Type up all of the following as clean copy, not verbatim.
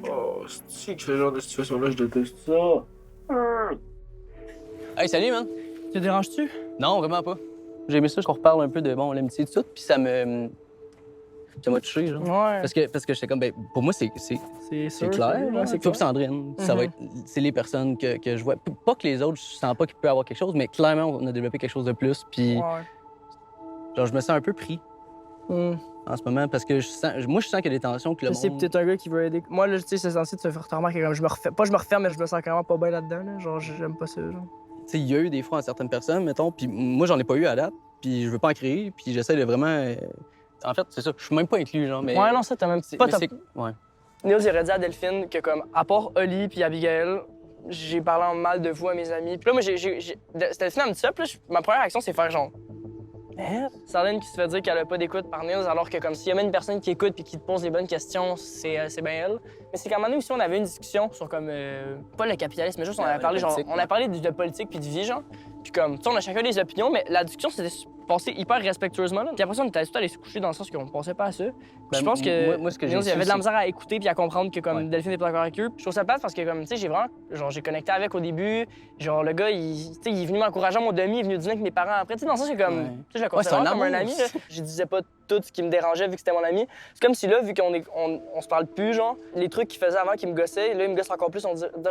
Oh, c'est que ce genre de situation-là, je déteste ça. Hey, salut, man! Te déranges-tu? Non, vraiment pas. J'ai aimé ça qu'on reparle un peu de bon, l'amitié et tout, puis ça m'a touché, genre. Ouais. Parce que j'étais comme, ben, pour moi, c'est sûr, clair, ouais, genre. c'est Toi clair. pis Sandrine, ça va être, c'est les personnes que je vois. Pas que les autres, je sens pas qu'il peut y avoir quelque chose, mais clairement, on a développé quelque chose de plus, puis Ouais. genre, je me sens un peu pris Hmm. en ce moment, parce que moi, je sens qu'il y a des tensions que le Je sais, monde... peut-être un gars qui veut aider. Moi, là, tu sais, c'est censé te faire remarquer comme je me refais. Pas je me referme, mais je me sens carrément pas bien là-dedans. Là. Genre, j'aime pas ça. Genre. Tu sais, il y a eu des fois à certaines personnes, mettons, puis moi, j'en ai pas eu à date, puis je veux pas en créer, puis j'essaie de vraiment... En fait, c'est ça, je suis même pas inclus, genre, mais... Ouais, non, ça, t'as même pas. mais ouais. Niels, il aurait dit à Delphine que, comme, à part Oli puis Abigail, j'ai parlé en mal de vous à mes amis. Puis là, moi, Delphine, elle me dit ça, puis là, ma première action, c'est faire genre. Sardine qui se fait dire qu'elle a pas d'écoute par Niels, alors que, comme, s'il y a même une personne qui écoute puis qui te pose les bonnes questions, c'est bien elle. Mais c'est qu'à un moment donné aussi, on avait une discussion sur, comme, pas le capitalisme, mais juste, on avait parlé, genre, on a parlé de politique puis de vie, genre. Puis, comme, tu sais, on a chacun des opinions, mais la discussion s'était passée hyper respectueusement, là. Puis après ça, on était tout allés se coucher dans le sens qu'on pensait pas à ça. Puis je pense que moi, ce que j'ai Niels, il avait de la su, misère à écouter puis à comprendre que comme Ouais. Delphine n'est pas d'accord avec eux. Je trouve ça plate parce que comme tu sais j'ai vraiment genre j'ai connecté avec au début, genre le gars il tu sais il est venu m'encourager à mon demi, il est venu dîner avec mes parents après, tu sais dans ça c'est comme Ouais. tu sais je le Ouais, considère c'est un comme un amour. ami là. Je disais pas tout ce qui me dérangeait vu que c'était mon ami. C'est comme si là vu on se parle plus genre les trucs qu'il faisait avant qui me gossaient, là il me gosse encore plus,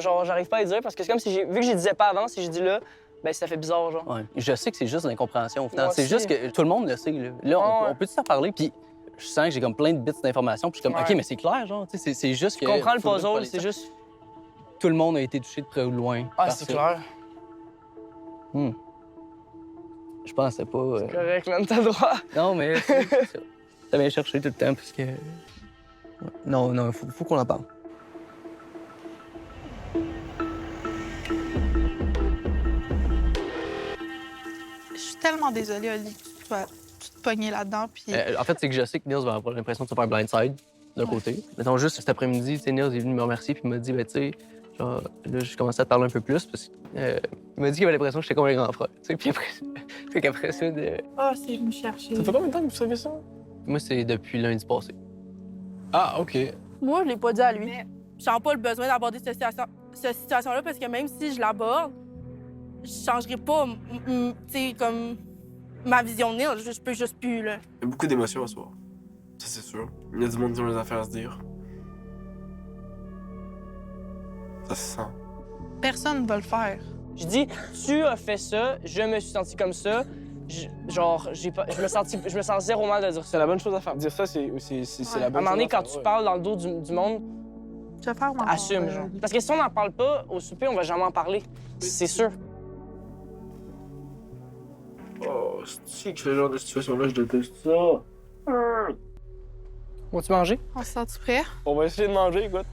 genre j'arrive pas à les dire parce que c'est comme si vu que je les disais pas avant, si je dis là ben ça fait bizarre genre. Ouais. Je sais que c'est juste l'incompréhension. au final. Moi C'est aussi. juste que tout le monde le sait. Là, Ouais. on peut s'en parler, puis je sens que j'ai comme plein de bits d'informations, puis je suis comme, Ouais. OK, mais c'est clair, genre, tu sais, c'est juste que... Je comprends le faut puzzle, parler c'est de ça. juste Tout le monde a été touché de près ou de loin. ah par c'est ça. clair. Je pensais pas... Correct, man, t'as le droit. Non, mais c'est ça. Ça vient chercher tout le temps, parce que... Ouais. Non, faut qu'on en parle. Je suis tellement désolée, Oli, que tu sois toute pognée là-dedans. Puis En fait, c'est que je sais que Niels va avoir l'impression de se faire blindside, d'un côté. Mettons, juste cet après-midi, tu sais, Niels est venu me remercier, puis il m'a dit, ben, tu sais, genre, là, j'ai commencé à te parler un peu plus, parce qu'il m'a dit qu'il avait l'impression que j'étais comme un grand frère, tu sais, puis après, fait qu'après ça, oh, c'est venu me chercher. Ça fait combien de temps que vous savez ça? moi, c'est depuis lundi passé. Ah, OK. Moi, je l'ai pas dit à lui. Mais- Je sens pas le besoin d'aborder cette situation-là parce que même si je l'aborde, je changerai pas, tu sais, comme ma vision de Neil. Je peux juste plus, là. Il y a beaucoup d'émotions à ce soir. Ça, c'est sûr. Il y a du monde qui ont des affaires à se dire. Ça se sent. Personne ne va le faire. Je dis, tu as fait ça, je me suis senti comme ça. Je me sens zéro mal de dire ça. C'est la bonne chose à faire. Dire ça, c'est Ouais. la À un bonne moment donné, chose à quand faire, tu ouais. parles dans le dos du monde, Je vais faire mon assume, genre. Parce que si on n'en parle pas au souper, on va jamais en parler. C'est sûr. Oh, c'est que ce genre de situation-là, je déteste ça. Vas-tu manger? On se sent-tu prêt? On va essayer de manger, écoute.